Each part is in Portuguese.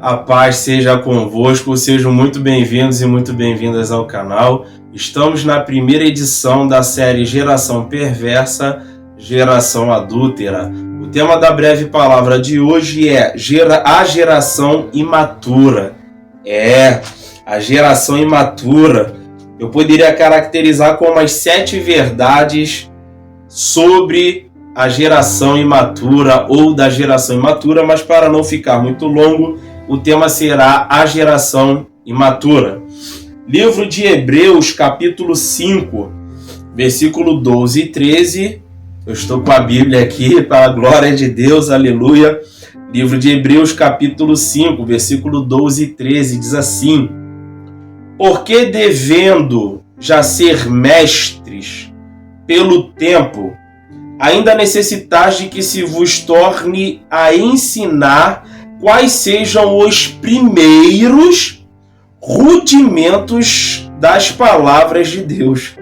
A paz seja convosco, sejam muito bem-vindos e muito bem-vindas ao canal. Estamos na primeira edição da série Geração Perversa, Geração Adúltera. O tema da breve palavra de hoje é a geração imatura. A geração imatura. Eu poderia caracterizar como as 7 verdades sobre a geração imatura ou da geração imatura, mas para não ficar muito longo, o tema será a geração imatura. Livro de Hebreus, capítulo 5, versículo 12 e 13. Eu estou com a Bíblia aqui, para a glória de Deus, aleluia. Livro de Hebreus, capítulo 5, versículo 12 e 13, diz assim: porque devendo já ser mestres pelo tempo, ainda necessitais de que se vos torne a ensinar quais sejam os primeiros rudimentos das palavras de Deus.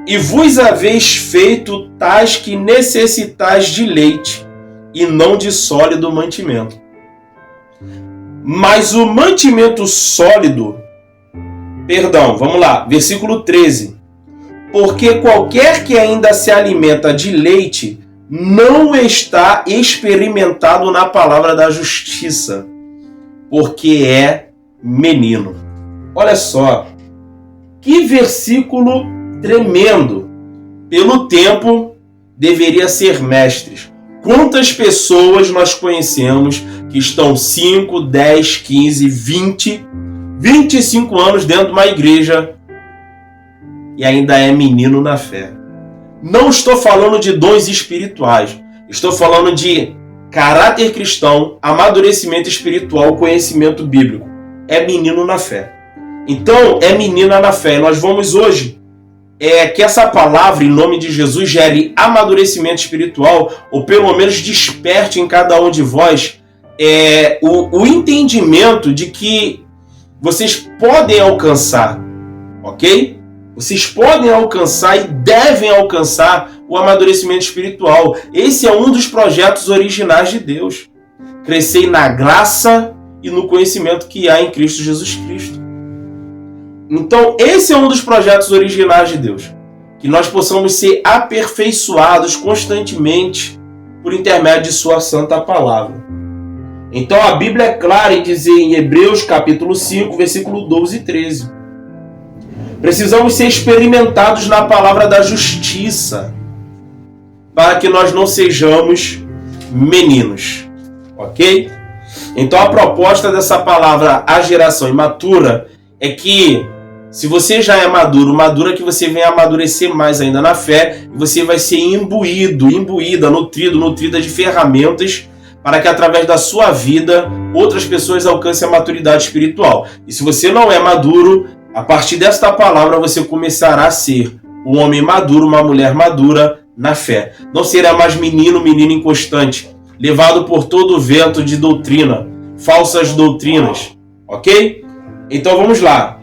E vos haveis feito tais que necessitais de leite, e não de sólido mantimento. Mas o mantimento sólido, versículo 13. Porque qualquer que ainda se alimenta de leite não está experimentado na palavra da justiça, porque é menino. Olha só, que versículo tremendo. Pelo tempo, deveria ser mestres. Quantas pessoas nós conhecemos que estão 5, 10, 15, 20, 25 anos dentro de uma igreja e ainda é menino na fé? Não estou falando de dons espirituais. Estou falando de caráter cristão, amadurecimento espiritual, conhecimento bíblico. É menino na fé. Então, é menina na fé. Nós vamos hoje que essa palavra, em nome de Jesus, gere amadurecimento espiritual, ou pelo menos desperte em cada um de vós o entendimento de que vocês podem alcançar, ok? Vocês podem alcançar e devem alcançar o amadurecimento espiritual. Esse é um dos projetos originais de Deus. Crescer na graça e no conhecimento que há em Cristo Jesus Cristo. Então, esse é um dos projetos originais de Deus. Que nós possamos ser aperfeiçoados constantemente por intermédio de sua santa palavra. Então, a Bíblia é clara em dizer em Hebreus capítulo 5, versículo 12 e 13. Precisamos ser experimentados na palavra da justiça, para que nós não sejamos meninos, ok? Então a proposta dessa palavra, a geração imatura, é que se você já é madura, que você venha amadurecer mais ainda na fé, e você vai ser imbuída, nutrida de ferramentas, para que através da sua vida, outras pessoas alcancem a maturidade espiritual. E se você não é maduro, a partir desta palavra você começará a ser um homem maduro, uma mulher madura na fé. Não será mais menino inconstante, levado por todo o vento de doutrina, falsas doutrinas, ok? Então vamos lá.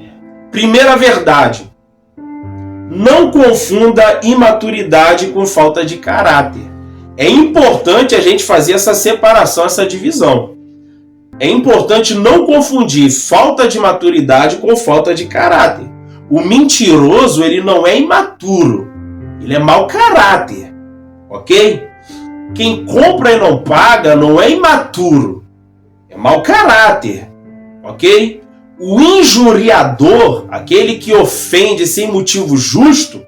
Primeira verdade. Não confunda imaturidade com falta de caráter. É importante a gente fazer essa separação, essa divisão. É importante não confundir falta de maturidade com falta de caráter. O mentiroso, ele não é imaturo. Ele é mau caráter. Ok? Quem compra e não paga não é imaturo. É mau caráter. Ok? O injuriador, aquele que ofende sem motivo justo,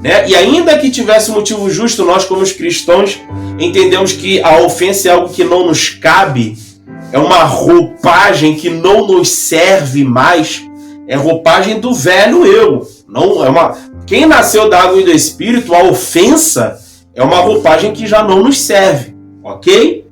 né? E ainda que tivesse motivo justo, nós como os cristãos entendemos que a ofensa é algo que não nos cabe. É uma roupagem que não nos serve mais. É roupagem do velho eu. Quem nasceu da água e do Espírito, a ofensa é uma roupagem que já não nos serve. Ok?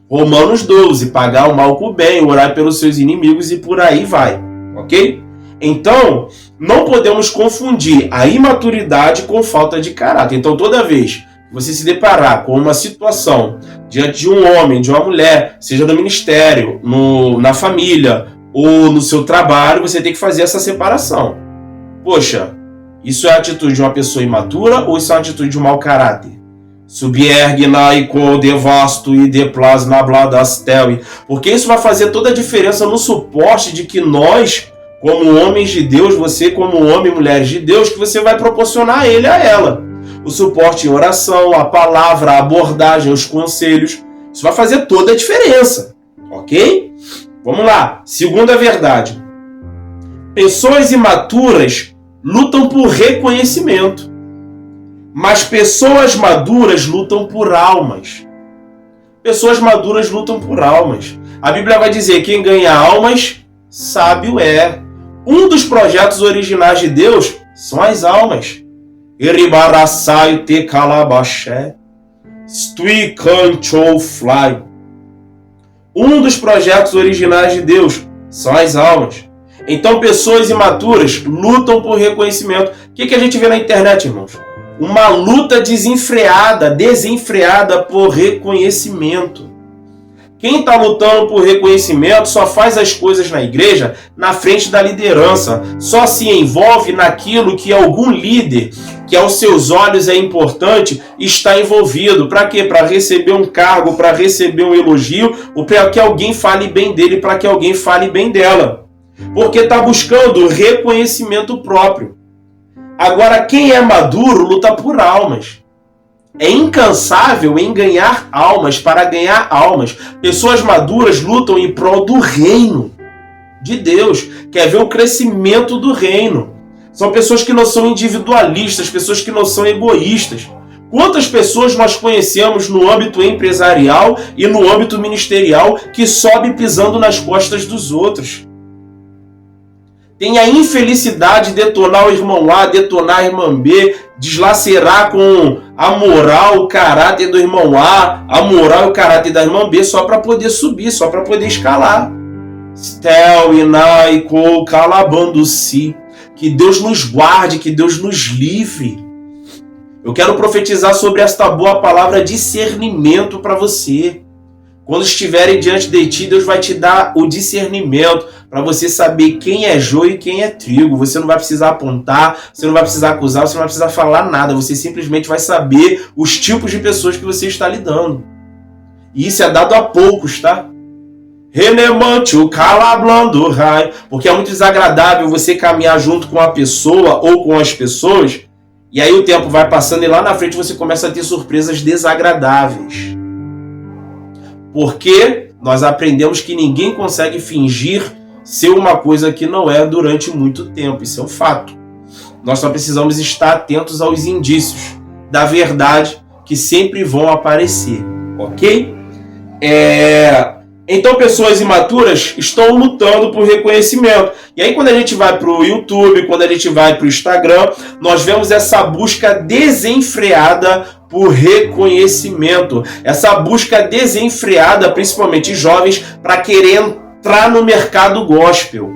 Romanos 12. Pagar o mal com o bem, orar pelos seus inimigos e por aí vai. Ok? Então, não podemos confundir a imaturidade com falta de caráter. Então, toda vez que você se deparar com uma situação diante de um homem, de uma mulher, seja no ministério, na família ou no seu trabalho, você tem que fazer essa separação. Poxa, isso é a atitude de uma pessoa imatura ou isso é a atitude de um mau caráter? Subiergnai co devasto e deplasna bladastel. Porque isso vai fazer toda a diferença no suporte de que nós, como homens de Deus, você como homem e mulheres de Deus, que você vai proporcionar a ele, a ela. O suporte em oração, a palavra, a abordagem, os conselhos. Isso vai fazer toda a diferença. Ok? Vamos lá. Segunda verdade. Pessoas imaturas lutam por reconhecimento. Mas pessoas maduras lutam por almas. Pessoas maduras lutam por almas. A Bíblia vai dizer: quem ganha almas, sábio é. Um dos projetos originais de Deus são as almas. Eribaraçaio te calabaxé. Stui canchou fly. Um dos projetos originais de Deus são as almas. Então, pessoas imaturas lutam por reconhecimento. O que a gente vê na internet, irmãos? Uma luta desenfreada por reconhecimento. Quem está lutando por reconhecimento só faz as coisas na igreja na frente da liderança. Só se envolve naquilo que algum líder, que aos seus olhos é importante, está envolvido. Para quê? Para receber um cargo, para receber um elogio, ou para que alguém fale bem dele, para que alguém fale bem dela. Porque está buscando reconhecimento próprio. Agora, quem é maduro luta por almas. É incansável em ganhar almas, para ganhar almas. Pessoas maduras lutam em prol do reino de Deus. Quer ver o crescimento do reino. São pessoas que não são individualistas, pessoas que não são egoístas. Quantas pessoas nós conhecemos no âmbito empresarial e no âmbito ministerial que sobe pisando nas costas dos outros? Tem a infelicidade de detonar o irmão A, detonar a irmã B, deslacerar com a moral, o caráter do irmão A, a moral e o caráter da irmã B, só para poder subir, só para poder escalar. Stel, Inai, Co, Calabando-se. Que Deus nos guarde, que Deus nos livre. Eu quero profetizar sobre esta boa palavra discernimento para você. Quando estiverem diante de ti, Deus vai te dar o discernimento para você saber quem é joio e quem é trigo. Você não vai precisar apontar, você não vai precisar acusar, você não vai precisar falar nada. Você simplesmente vai saber os tipos de pessoas que você está lidando. E isso é dado a poucos, tá? Renemante o calablando rai. Porque é muito desagradável você caminhar junto com a pessoa ou com as pessoas, e aí o tempo vai passando e lá na frente você começa a ter surpresas desagradáveis. Porque nós aprendemos que ninguém consegue fingir ser uma coisa que não é durante muito tempo. Isso é um fato. Nós só precisamos estar atentos aos indícios da verdade que sempre vão aparecer. Ok? Então, pessoas imaturas estão lutando por reconhecimento. E aí, quando a gente vai para o YouTube, quando a gente vai para o Instagram, nós vemos essa busca desenfreada por reconhecimento. Essa busca desenfreada, principalmente jovens, para querer entrar no mercado gospel.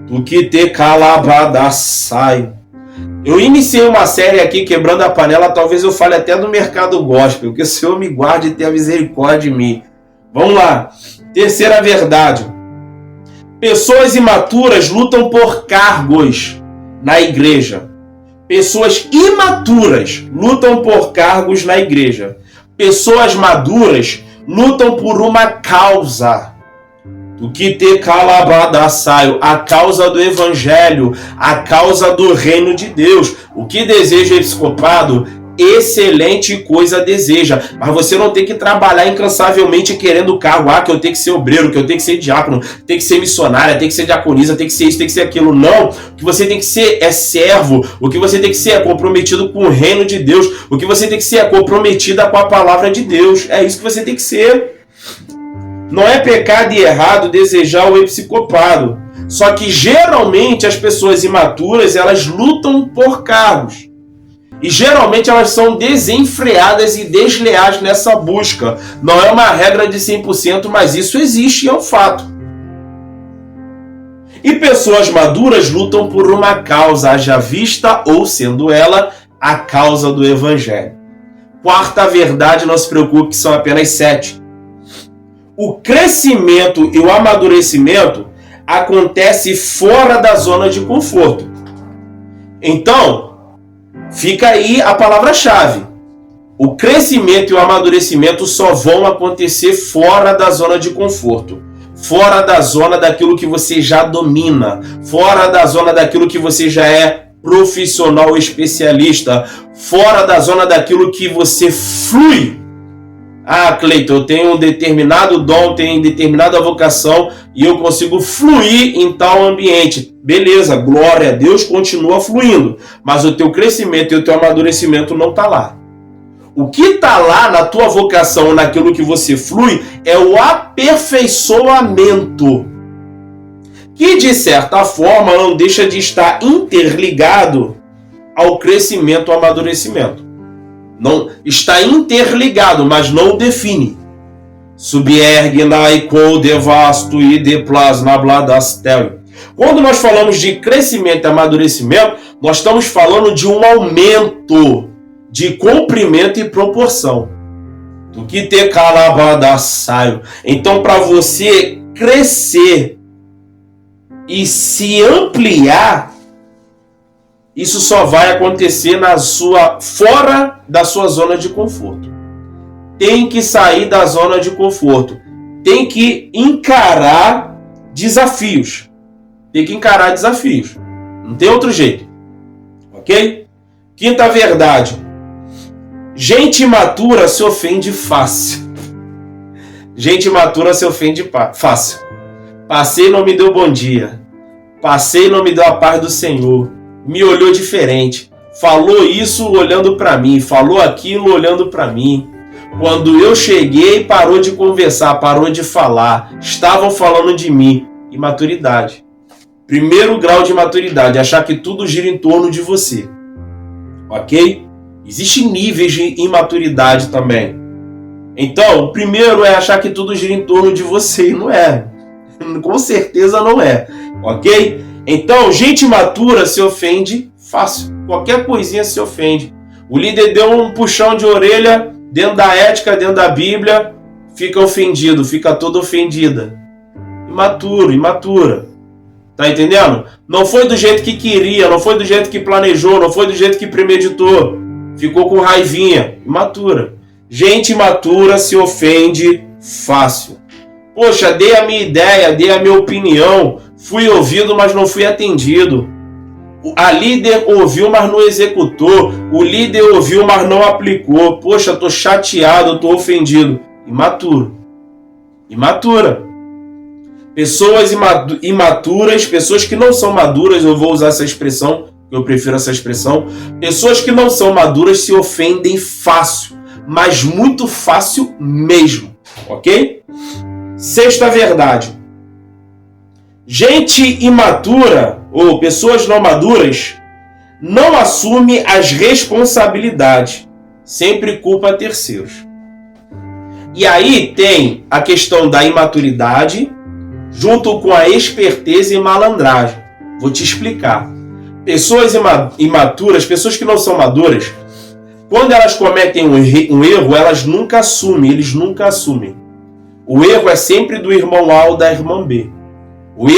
Do que ter calabadaçai. Eu iniciei uma série aqui, Quebrando a Panela, talvez eu fale até do mercado gospel, que o Senhor me guarde e tenha misericórdia de mim. Vamos lá. Terceira verdade. Pessoas imaturas lutam por cargos na igreja. Pessoas imaturas lutam por cargos na igreja. Pessoas maduras lutam por uma causa. O que te calabadaçaio, a causa do evangelho, a causa do reino de Deus. O que deseja o episcopado? Excelente coisa deseja, mas você não tem que trabalhar incansavelmente querendo cargo, que eu tenho que ser obreiro, que eu tenho que ser diácono, tem que ser missionária, tem que ser diaconisa, tem que ser isso, tem que ser aquilo. Não, o que você tem que ser é servo, o que você tem que ser é comprometido com o reino de Deus, o que você tem que ser é comprometida com a palavra de Deus. É isso que você tem que ser. Não é pecado e errado desejar o episcopado, só que geralmente as pessoas imaturas, elas lutam por cargos. E geralmente elas são desenfreadas e desleais nessa busca. Não é uma regra de 100%, mas isso existe e é um fato. E pessoas maduras lutam por uma causa, haja vista ou sendo ela a causa do evangelho. Quarta verdade, não se preocupe que são apenas 7. O crescimento e o amadurecimento acontece fora da zona de conforto. Então, fica aí a palavra-chave. O crescimento e o amadurecimento só vão acontecer fora da zona de conforto, fora da zona daquilo que você já domina, fora da zona daquilo que você já é profissional especialista, fora da zona daquilo que você flui. Ah, Cleiton, eu tenho um determinado dom, tenho determinada vocação e eu consigo fluir em tal ambiente. Beleza, glória a Deus, continua fluindo, mas o teu crescimento e o teu amadurecimento não está lá. O que está lá na tua vocação, naquilo que você flui, é o aperfeiçoamento, que de certa forma não deixa de estar interligado ao crescimento, ao amadurecimento. Não está interligado, mas não o define. Subergnai quo devasto e deplasnabladastel. Quando nós falamos de crescimento e amadurecimento, nós estamos falando de um aumento de comprimento e proporção. Do que te calabadasaio. Então, para você crescer e se ampliar, isso só vai acontecer fora da sua zona de conforto. Tem que sair da zona de conforto. Tem que encarar desafios. Não tem outro jeito. Ok? Quinta verdade. Gente imatura se ofende fácil. Gente imatura se ofende fácil. Passei e não me deu bom dia. Passei e não me deu a paz do Senhor. Me olhou diferente, falou isso olhando para mim, falou aquilo olhando para mim. Quando eu cheguei, parou de conversar, parou de falar, estavam falando de mim. Imaturidade. Primeiro grau de maturidade, achar que tudo gira em torno de você. Ok? Existem níveis de imaturidade também. Então, o primeiro é achar que tudo gira em torno de você, e não é. Com certeza não é. Ok? Então, gente imatura se ofende fácil. Qualquer coisinha se ofende. O líder deu um puxão de orelha dentro da ética, dentro da Bíblia, fica ofendido, fica toda ofendida. Imatura. Tá entendendo? Não foi do jeito que queria, não foi do jeito que planejou, não foi do jeito que premeditou. Ficou com raivinha. Imatura. Gente imatura se ofende fácil. Poxa, dei a minha ideia, dei a minha opinião, fui ouvido, mas não fui atendido. A líder ouviu, mas não executou. O líder ouviu, mas não aplicou. Poxa, tô chateado, tô ofendido. Imatura. Pessoas imaturas, pessoas que não são maduras, eu vou usar essa expressão, eu prefiro essa expressão. Pessoas que não são maduras se ofendem fácil, mas muito fácil mesmo. Ok? Sexta verdade. Gente imatura ou pessoas não maduras não assume as responsabilidades, sempre culpa terceiros. E aí tem a questão da imaturidade junto com a esperteza e malandragem. Vou te explicar. Pessoas imaturas, pessoas que não são maduras, quando elas cometem um erro, elas nunca assumem, eles nunca assumem. O erro é sempre do irmão A ou da irmã B.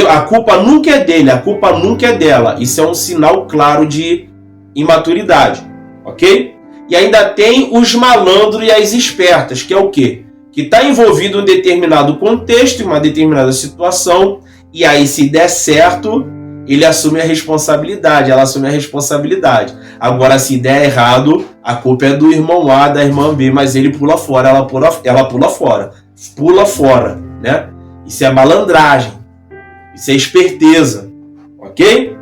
A culpa nunca é dele, a culpa nunca é dela. Isso é um sinal claro de imaturidade, ok? E ainda tem os malandros e as espertas, que é o quê? Que está envolvido em um determinado contexto, em uma determinada situação, e aí se der certo, ele assume a responsabilidade, ela assume a responsabilidade. Agora, se der errado, a culpa é do irmão A, da irmã B, mas ele pula fora, ela pula fora. Pula fora, né? Isso é malandragem. Isso é esperteza, ok?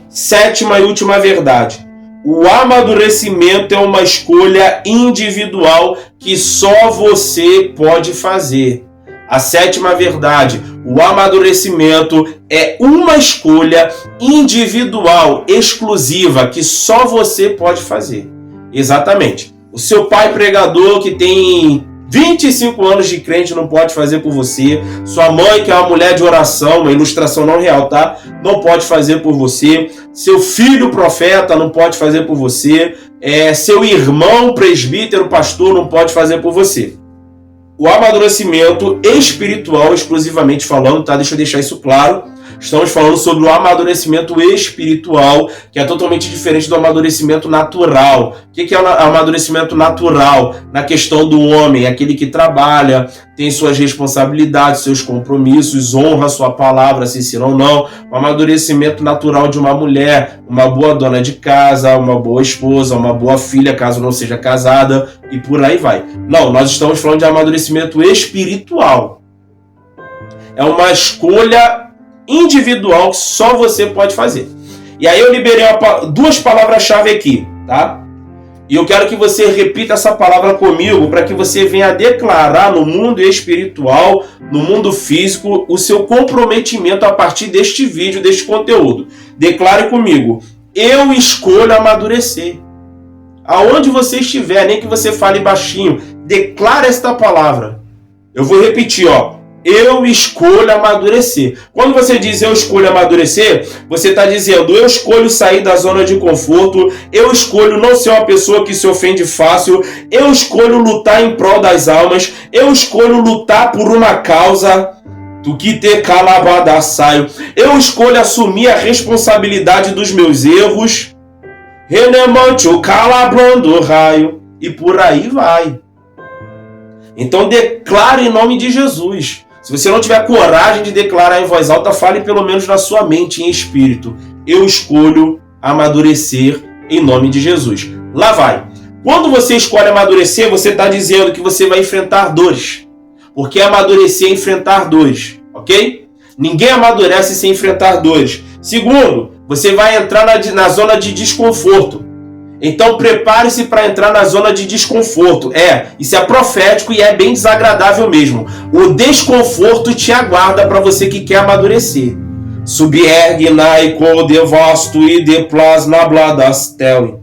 Sétima e última verdade. O amadurecimento é uma escolha individual que só você pode fazer. A sétima verdade. O amadurecimento é uma escolha individual, exclusiva, que só você pode fazer. Exatamente. O seu pai pregador que tem 25 anos de crente não pode fazer por você. Sua mãe, que é uma mulher de oração, uma ilustração não real, tá? Não pode fazer por você. Seu filho profeta não pode fazer por você. Seu irmão presbítero, pastor, não pode fazer por você. O amadurecimento espiritual, exclusivamente falando, tá? Deixa eu deixar isso claro. Estamos falando sobre o amadurecimento espiritual, que é totalmente diferente do amadurecimento natural. O que é o amadurecimento natural? Na questão do homem, aquele que trabalha, tem suas responsabilidades, seus compromissos, honra sua palavra, se ensina ou não. O amadurecimento natural de uma mulher, uma boa dona de casa, uma boa esposa, uma boa filha, caso não seja casada, e por aí vai. Não, nós estamos falando de amadurecimento espiritual. É uma escolha individual que só você pode fazer. E aí eu liberei duas palavras-chave aqui, tá? E eu quero que você repita essa palavra comigo para que você venha declarar no mundo espiritual, no mundo físico, o seu comprometimento a partir deste vídeo, deste conteúdo. Declare comigo: eu escolho amadurecer. Aonde você estiver, nem que você fale baixinho, declare esta palavra. Eu vou repetir, ó. Eu escolho amadurecer. Quando você diz eu escolho amadurecer, você está dizendo eu escolho sair da zona de conforto, eu escolho não ser uma pessoa que se ofende fácil, eu escolho lutar em prol das almas, eu escolho lutar por uma causa. Tu que te calabadaçaio. Eu escolho assumir a responsabilidade dos meus erros. Renemante o calabrando raio. E por aí vai. Então declare em nome de Jesus. Se você não tiver coragem de declarar em voz alta, fale pelo menos na sua mente em espírito. Eu escolho amadurecer em nome de Jesus. Lá vai. Quando você escolhe amadurecer, você está dizendo que você vai enfrentar dores. Porque amadurecer é enfrentar dores, ok? Ninguém amadurece sem enfrentar dores. Segundo, você vai entrar na zona de desconforto. Então prepare-se para entrar na zona de desconforto. Isso é profético e é bem desagradável mesmo. O desconforto te aguarda para você que quer amadurecer. Subiergnai co devasto e de plasma bladastel.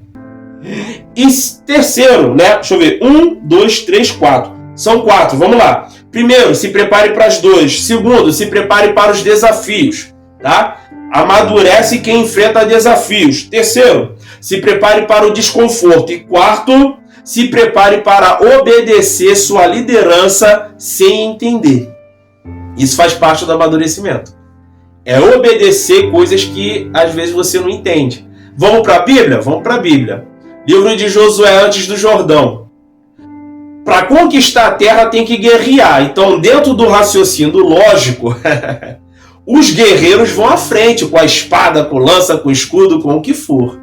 E terceiro, né? Deixa eu ver. 1, 2, 3, 4. São 4, vamos lá. Primeiro, se prepare para as dores. Segundo, se prepare para os desafios, tá? Amadurece quem enfrenta desafios. Terceiro, se prepare para o desconforto. E quarto, se prepare para obedecer sua liderança sem entender. Isso faz parte do amadurecimento. É obedecer coisas que às vezes você não entende. Vamos para a Bíblia? Vamos para a Bíblia. Livro de Josué antes do Jordão. Para conquistar a terra tem que guerrear. Então, dentro do raciocínio lógico, os guerreiros vão à frente com a espada, com lança, com escudo, com o que for.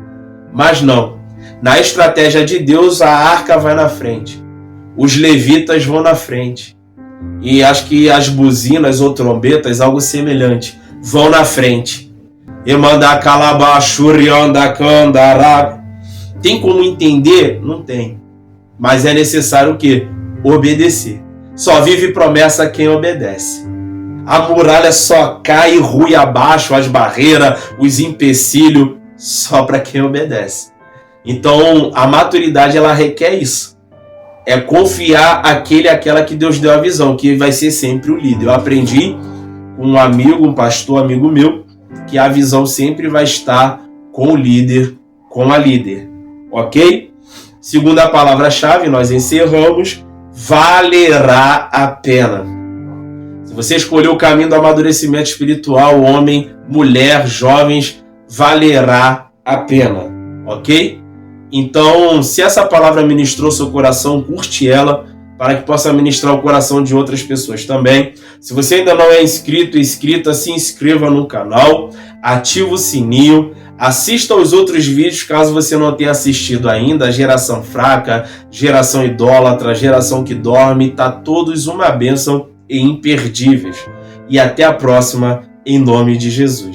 Mas não. Na estratégia de Deus, a arca vai na frente. Os levitas vão na frente. E acho que as buzinas ou trombetas, algo semelhante, vão na frente. E manda calabachurianda candará. Tem como entender? Não tem. Mas é necessário o quê? Obedecer. Só vive promessa quem obedece. A muralha só cai e rui abaixo, as barreiras, os empecilhos, só para quem obedece. Então, a maturidade, ela requer isso. É confiar aquela que Deus deu a visão, que vai ser sempre o líder. Eu aprendi com um amigo, um pastor amigo meu, que a visão sempre vai estar com o líder, com a líder. Ok? Segunda palavra-chave, nós encerramos. Valerá a pena. Se você escolheu o caminho do amadurecimento espiritual, homem, mulher, jovens, valerá a pena. Ok? Então, se essa palavra ministrou seu coração, curte ela, para que possa ministrar o coração de outras pessoas também. Se você ainda não é inscrito, inscrita, se inscreva no canal, ativa o sininho, assista aos outros vídeos, caso você não tenha assistido ainda, Geração Fraca, Geração Idólatra, Geração que Dorme, tá todos uma bênção e imperdíveis. E até a próxima, em nome de Jesus.